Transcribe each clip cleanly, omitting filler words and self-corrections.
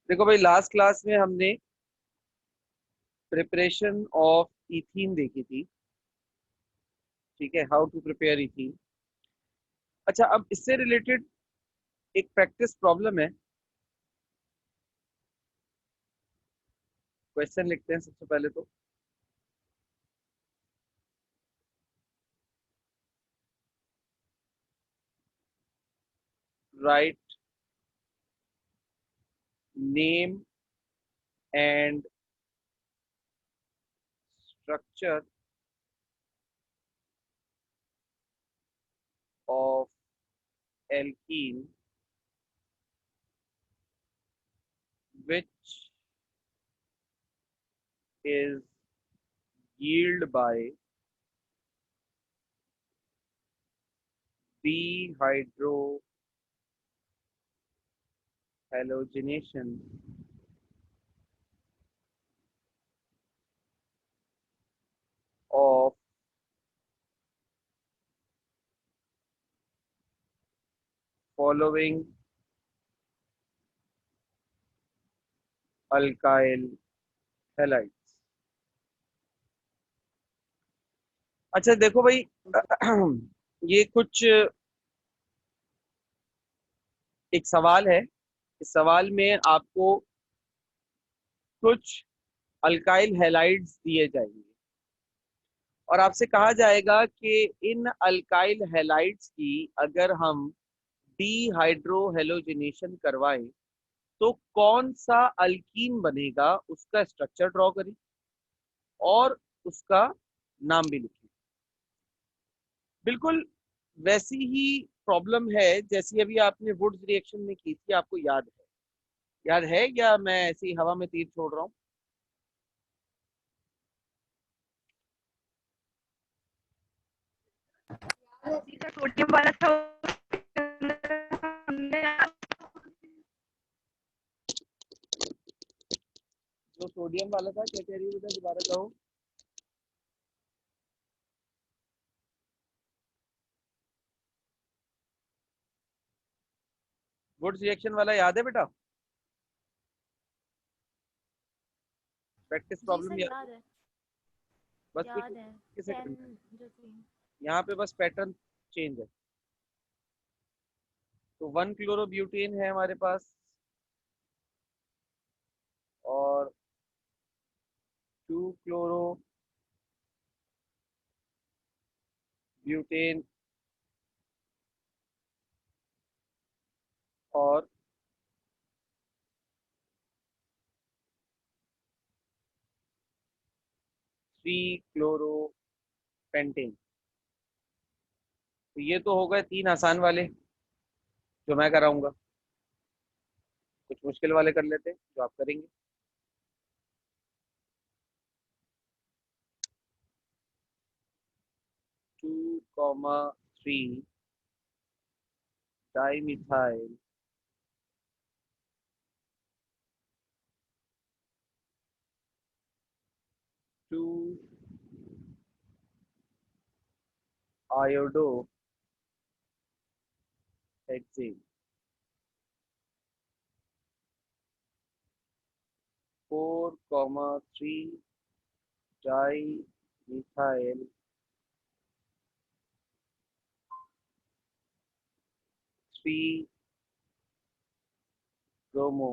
देखो भाई, last class में हमने प्रिपरेशन ऑफ इथीन देखी थी। ठीक है, हाउ टू प्रिपेयर इथीन। अच्छा, अब इससे रिलेटेड एक प्रैक्टिस प्रॉब्लम है। क्वेश्चन लिखते हैं सबसे पहले तो। Write name and structure of alkene which is yield by dehydrohalogenation of following alkyl halides। अच्छा देखो भाई, ये कुछ एक सवाल है। इस सवाल में आपको कुछ अल्काइल हैलाइड्स दिए जाएंगे और आपसे कहा जाएगा कि इन अल्काइल हैलाइड्स की अगर हम डीहाइड्रोहेलोजिनेशन करवाएं तो कौन सा अल्कीन बनेगा, उसका स्ट्रक्चर ड्रॉ करें और उसका नाम भी लिखें। बिल्कुल वैसी ही प्रॉब्लम है जैसी अभी आपने वुड्स रिएक्शन में की थी, आपको याद है? याद है या मैं ऐसी हवा में तीर छोड़ रहा हूँ? का सोडियम वाला था, हमने जो सोडियम वाला था, क्या कह रही है बेटा, दोबारा कहो। वुड्स रिएक्शन वाला याद है बेटा? प्रैक्टिस जी प्रॉब्लम सर, याद है? याद है। बस कुछ याद है। कैसे 10 करना है, जो थी। यहाँ पे बस पैटर्न चेंज है। तो 1 क्लोरोब्यूटेन है हमारे पास और 2 क्लोरोब्यूटेन और 3 क्लोरोपेंटेन। तो ये तो हो गए 3 आसान वाले जो मैं कराऊंगा। कुछ मुश्किल वाले कर लेते हैं जो आप करेंगे। 2,3 dimethyl 2 iodo hexane 4,3 dimethyl 3 bromo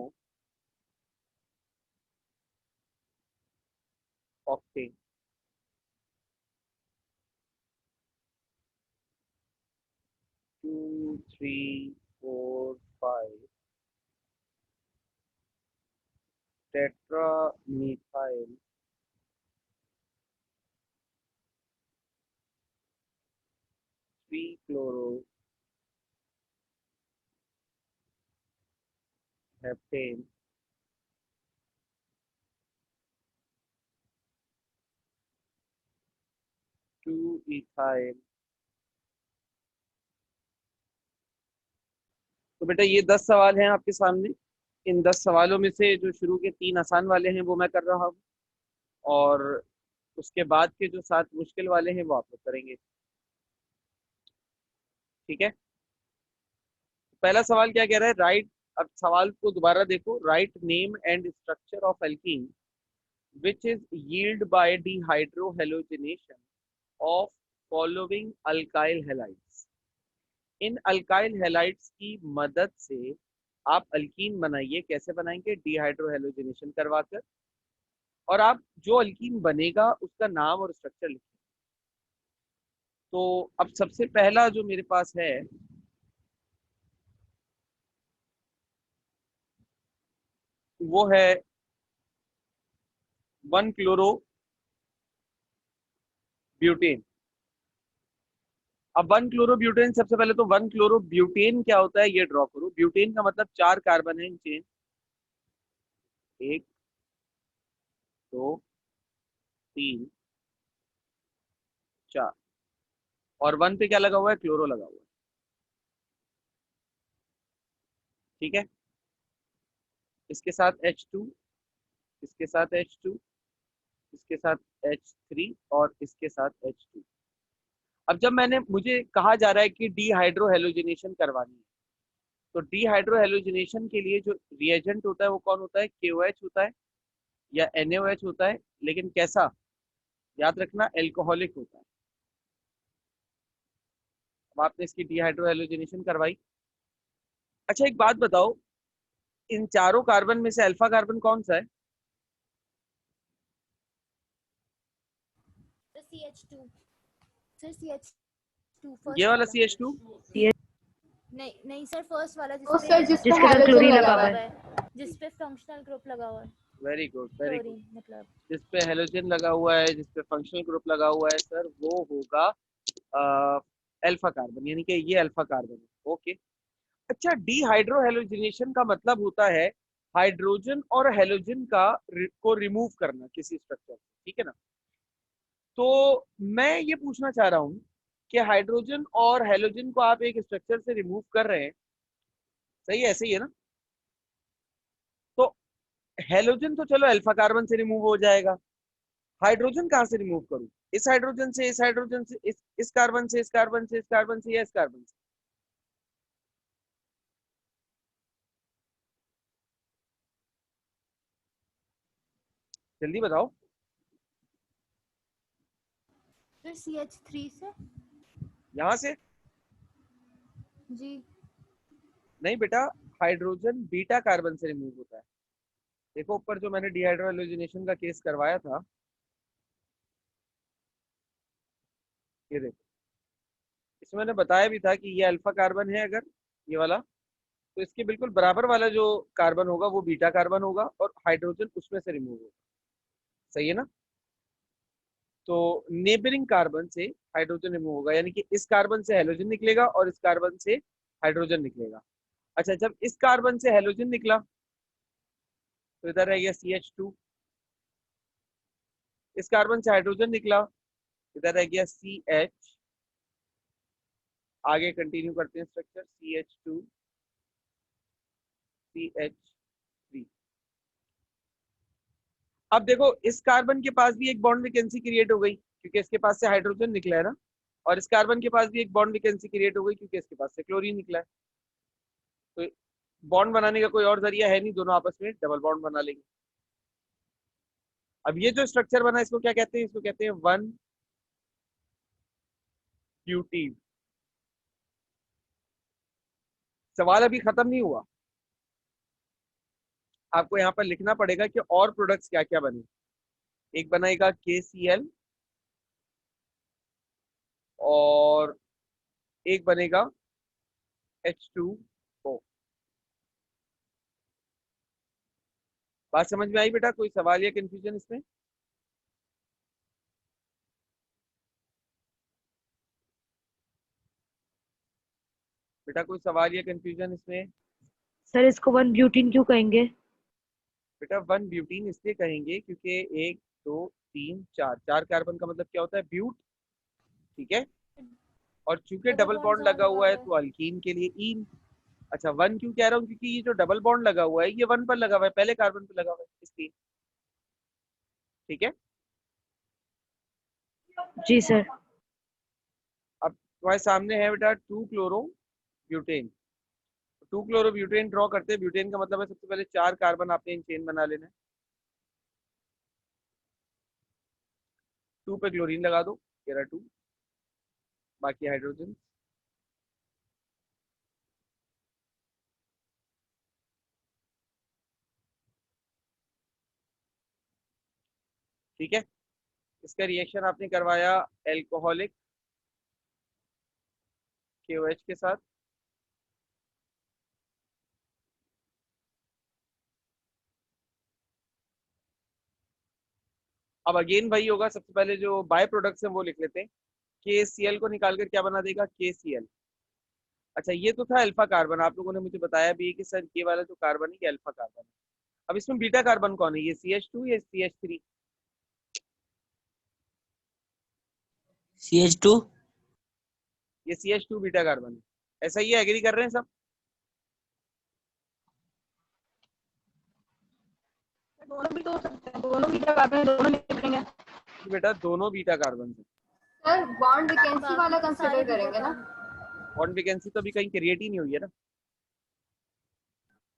octane. 2, 3, 4, 5 टेट्रामीथाइल 3 क्लोरोहेप्टेन 2 ethyl. तो बेटा ये 10 सवाल हैं आपके सामने। इन 10 सवालों में से जो शुरू के 3 आसान वाले हैं वो मैं कर रहा हूँ और उसके बाद के जो 7 मुश्किल वाले हैं वो आप लोग करेंगे। ठीक है, पहला सवाल क्या कह रहा है? राइट अब सवाल को दोबारा देखो, write name and structure of alkene which is yield by dehydrohalogenation of following alkyl halides। In alkyl halides की मदद से आप अल्कीन बनाइए। कैसे बनाएंगे? डिहाइड्रोहेलोजिनेशन करवाकर। और आप जो अल्कीन बनेगा उसका नाम और स्ट्रक्चर लिखिए। तो अब सबसे पहला जो मेरे पास है वो है 1-क्लोरो ब्यूटेन। अब 1-क्लोरो ब्यूटेन, सबसे पहले तो 1-क्लोरो ब्यूटेन क्या होता है ये ड्रॉ करो। ब्यूटेन का मतलब 4 कार्बन है इन चेन, 1 2 3 4, और 1 पे क्या लगा हुआ है? क्लोरो लगा हुआ है। ठीक है, इसके साथ H2, इसके साथ H2, इसके साथ H3 और इसके साथ H2। अब जब मुझे कहा जा रहा है कि डीहाइड्रोहेलोजिनेशन करवानी है, तो डीहाइड्रोहेलोजिनेशन के लिए जो रिएजेंट होता है वो कौन होता है? KOH होता है या NaOH होता है, लेकिन कैसा? याद रखना, एल्कोहलिक होता है। अब आपने इसकी डीहाइड्रोहेलोजिनेशन करवाई। अच्छा एक बात बताओ, इन चारों कार्बन में से अल्फा कार्बन कौन सा है? CH2 सर, CH2 फर्स्ट ये वाला वाला। CH2? नहीं नहीं सर, फर्स्ट वाला जिसपे क्लोरीन लगा हुआ है, जिसपे फंक्शनल ग्रुप लगा हुआ है। Very good, very good. Chlorine मतलब जिसपे हेलोजन लगा हुआ है, जिसपे फंक्शनल ग्रुप लगा हुआ है सर, वो होगा अल्फा कार्बन, यानी कि ये अल्फा कार्बन है। ओके। अच्छा, डीहाइड्रोहेलोजिनेशन का मतलब होता है हाइड्रोजन और हेलोजन को रिमूव करना किसी स्ट्रक्चर से। ठीक है ना? तो मैं ये पूछना चाह रहा हूँ कि हाइड्रोजन और हेलोजन को आप एक स्ट्रक्चर से रिमूव कर रहे हैं, सही है? ऐसे ही है ना? तो हेलोजन तो चलो अल्फा कार्बन से रिमूव हो जाएगा, हाइड्रोजन कहाँ से रिमूव करूं? इस हाइड्रोजन से, इस हाइड्रोजन से, इस कार्बन से, इस कार्बन से, इस कार्बन से, या इस कार्बन से? जल्दी बताओ। फिर CH3 से। यहां से? जी नहीं बेटा, हाइड्रोजन बीटा कार्बन से रिमूव होता है। देखो ऊपर जो मैंने डिहाइड्रोहेलोजिनेशन का केस करवाया था, ये देखो, इसमें मैंने बताया भी था कि ये अल्फा कार्बन है अगर, ये वाला, तो इसके बिल्कुल बराबर वाला जो कार्बन होगा वो बीटा कार्बन होगा और हाइड्रोजन उसमें से रिमूव होगा। सही है ना? तो नेबरिंग कार्बन से हाइड्रोजन रिमूव होगा, यानी कि इस कार्बन से हेलोजन निकलेगा और इस कार्बन से हाइड्रोजन निकलेगा। अच्छा, जब इस कार्बन से हेलोजन निकला तो इधर रह गया CH2, इस कार्बन से हाइड्रोजन निकला, इधर रह गया CH। आगे कंटिन्यू करते हैं स्ट्रक्चर, CH2 CH3। अब देखो, इस कार्बन के पास भी एक बॉन्ड वैकेंसी क्रिएट हो गई क्योंकि इसके पास से हाइड्रोजन निकला है ना, और इस कार्बन के पास भी एक बॉन्ड वैकेंसी क्रिएट हो गई क्योंकि इसके पास से क्लोरीन निकला है। तो बॉन्ड बनाने का कोई और जरिया है नहीं, दोनों आपस में डबल बॉन्ड बना लेंगे। अब ये जो स्ट्रक्चर बना इसको क्या कहते हैं? इसको कहते हैं 1-ब्यूटीन। सवाल अभी खत्म नहीं हुआ, आपको यहाँ पर लिखना पड़ेगा कि और प्रोडक्ट्स क्या क्या बने। एक बनेगा KCl और एक बनेगा H2O। बात समझ में आई बेटा? कोई सवाल या कंफ्यूजन इसमें? बेटा कोई सवाल या कंफ्यूजन इसमें? सर इसको 1 ब्यूटीन क्यों कहेंगे? बेटा 1-ब्यूटीन इसलिए कहेंगे क्योंकि 1 2 3 4, 4 कार्बन का मतलब क्या होता है? ब्यूट। ठीक है, और चूंकि डबल डबल बॉन्ड बॉन्ड जहाँ लगा लगा हुआ है हुआ है। तो अल्कीन के लिए ईन। अच्छा, 1 क्यों कह रहा हूँ? क्योंकि ये जो डबल बॉन्ड लगा हुआ है ये 1 पर लगा हुआ है, पहले कार्बन पर लगा हुआ है, इसलिए। ठीक है, जी सर। अब तुम्हारे सामने है बेटा 2-क्लोरो ब्यूटेन। 2 क्लोरोब्यूटेन ड्रॉ करते हैं। ब्यूटेन का मतलब है सबसे पहले 4 कार्बन आपने इन चेन बना लेना है। 2 पे क्लोरीन लगा दो, ये रहा 2, बाकी हाइड्रोजन। ठीक है, इसका रिएक्शन आपने करवाया एल्कोहलिक KOH के साथ। अब अगेन वही होगा, सबसे पहले जो बाय प्रोडक्ट्स हैं वो लिख लेते हैं। KCl को निकालकर क्या बना देगा, KCl। अच्छा, ये तो था अल्फा कार्बन, आप लोगों ने मुझे बताया भी है कि सर ये वाला जो कार्बन है ये अल्फा कार्बन है। अब इसमें बीटा कार्बन कौन है, ये CH2 या CH3? CH2। ये CH2 बीटा कार्बन है, ऐसा ही एग्री कर रहे हैं सब? दोनों भी तो हो सकते हैं, दोनों बीटा कार्बन दोनों मिलेंगे। बेटा दोनों बीटा कार्बन है। सर बॉन्ड वैकेंसी वाला बाकी तो सारे कंसीडर करेंगे ना? बॉन्ड वैकेंसी तो अभी कहीं क्रिएट ही नहीं हुई है ना,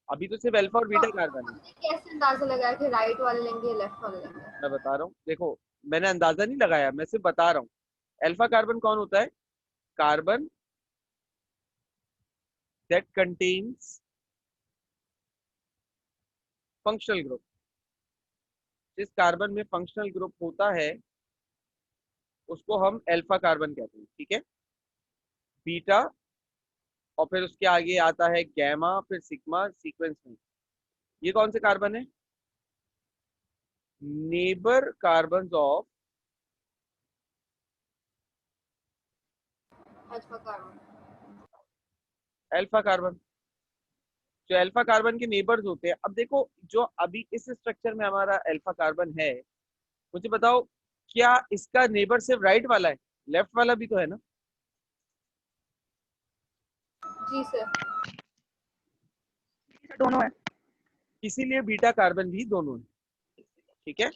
अभी तो सिर्फ अल्फा और बीटा कार्बन है। हमने कैसे अंदाजा लगाया कि राइट वाले लेंगे या लेफ्ट वाले लेंगे? मैं बता रहा हूँ, देखो मैंने अंदाजा नहीं लगाया, मैं सिर्फ बता रहा हूँ। अल्फा कार्बन कौन होता है, carbon that contains functional group. जिस कार्बन में फंक्शनल ग्रुप होता है उसको हम अल्फा कार्बन कहते हैं, ठीक है। बीटा और फिर उसके आगे आता है गैमा, फिर सिग्मा सीक्वेंस में। ये कौन से कार्बन है, neighbour carbon of alpha carbon. Alpha carbon. जो अल्फा कार्बन के नेबर्स होते हैं, अब देखो जो अभी इस स्ट्रक्चर में हमारा अल्फा कार्बन है, मुझे बताओ क्या इसका नेबर सिर्फ राइट वाला है, लेफ्ट वाला भी तो है ना? जी सर। दोनों है, इसीलिए बीटा कार्बन भी दोनों है, ठीक है।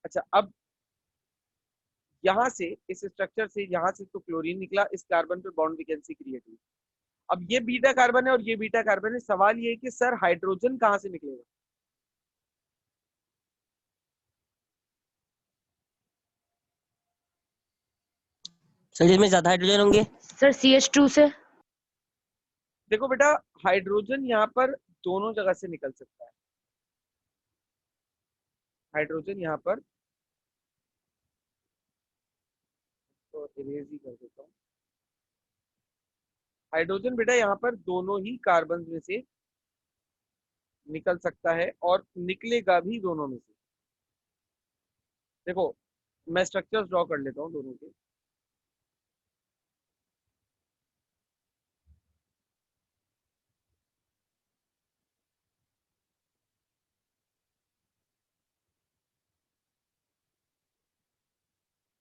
अच्छा, अब यहां से इस स्ट्रक्चर से, यहां से तो क्लोरीन निकला, इस कार्बन पे बॉन्ड वैकेंसी क्रिएट हुई। अब ये बीटा कार्बन है और ये बीटा कार्बन है, सवाल ये है कि सर हाइड्रोजन कहां से निकलेगा? सर जिसमें ज्यादा हाइड्रोजन होंगे। सर CH2 से। देखो बेटा, हाइड्रोजन यहाँ पर दोनों जगह से निकल सकता है। हाइड्रोजन यहाँ पर, तो इरेज ही कर देता हूँ। हाइड्रोजन बेटा यहाँ पर दोनों ही कार्बन में से निकल सकता है और निकलेगा भी दोनों में से। देखो मैं स्ट्रक्चर्स ड्रॉ कर लेता हूँ दोनों के।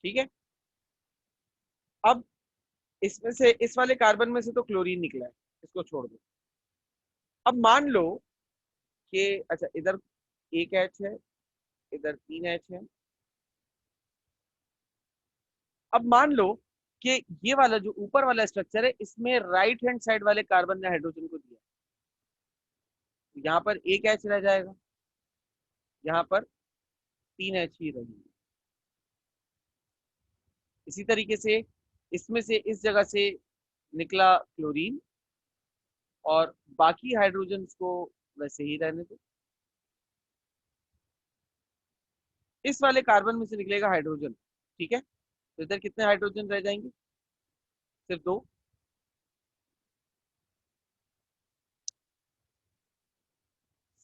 ठीक है, अब इसमें से, इस वाले कार्बन में से तो क्लोरीन निकला है, इसको छोड़ दो। अब मान लो कि अच्छा इधर 1 H है, इधर 3 H है। अब मान लो कि ये वाला जो ऊपर वाला स्ट्रक्चर है, इसमें राइट हैंड साइड वाले कार्बन ने हाइड्रोजन को दिया, तो यहाँ पर 1 H रह जाएगा, यहाँ पर 3 H ही रहेंगे। इसी तरीके से इसमें से, इस जगह से निकला क्लोरीन और बाकी हाइड्रोजन को वैसे ही रहने दो। इस वाले कार्बन में से निकलेगा हाइड्रोजन, ठीक है। तो इधर कितने हाइड्रोजन रह जाएंगे, सिर्फ 2।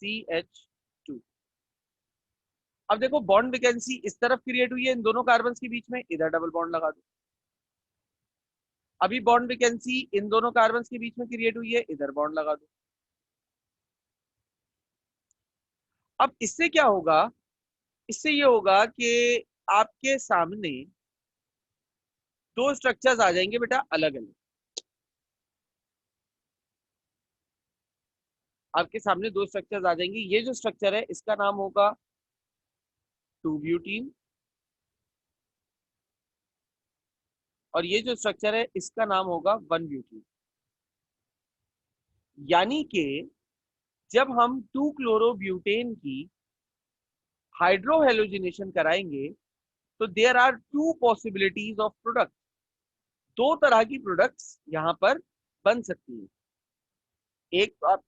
CH2। अब देखो बॉन्ड वैकेंसी इस तरफ क्रिएट हुई है इन दोनों कार्बन के बीच में, इधर डबल बॉन्ड लगा दो। अभी बॉन्ड वैकेंसी इन दोनों कार्बन के बीच में क्रिएट हुई है, इधर बॉन्ड लगा दो। अब इससे क्या होगा, इससे ये होगा कि आपके सामने दो स्ट्रक्चर्स आ जाएंगे बेटा अलग अलग। आपके सामने दो स्ट्रक्चर्स आ जाएंगे। ये जो स्ट्रक्चर है इसका नाम होगा 2 ब्यूटीन, और ये जो स्ट्रक्चर है इसका नाम होगा 1 ब्यूटीन। यानी कि जब हम 2 क्लोरोब्यूटेन की हाइड्रोहेलोजिनेशन कराएंगे तो there are 2 possibilities of product, 2 तरह की प्रोडक्ट्स यहां पर बन सकती है। एक तो आप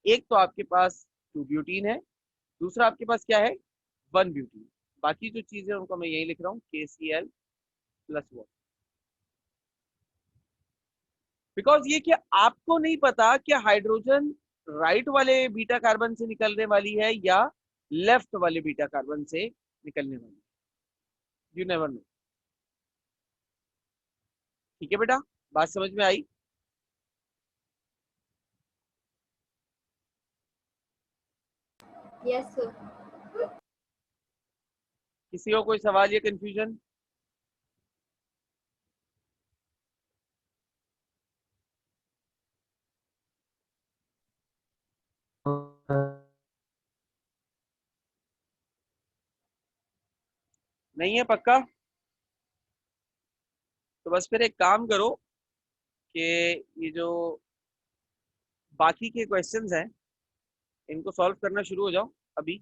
एक तो आपके पास 2 ब्यूटीन है, दूसरा आपके पास क्या है 1 ब्यूटीन। बाकी जो चीजें उनको मैं यही लिख रहा हूँ KCl+1, बिकॉज ये क्या आपको नहीं पता कि हाइड्रोजन राइट वाले बीटा कार्बन से निकलने वाली है या लेफ्ट वाले बीटा कार्बन से निकलने वाली है। You never know. ठीक है बेटा, बात समझ में आई? Yes sir. किसी को कोई सवाल या कंफ्यूजन? नहीं है पक्का? तो बस फिर एक काम करो कि ये जो बाकी के क्वेश्चंस हैं इनको सॉल्व करना शुरू हो जाओ अभी।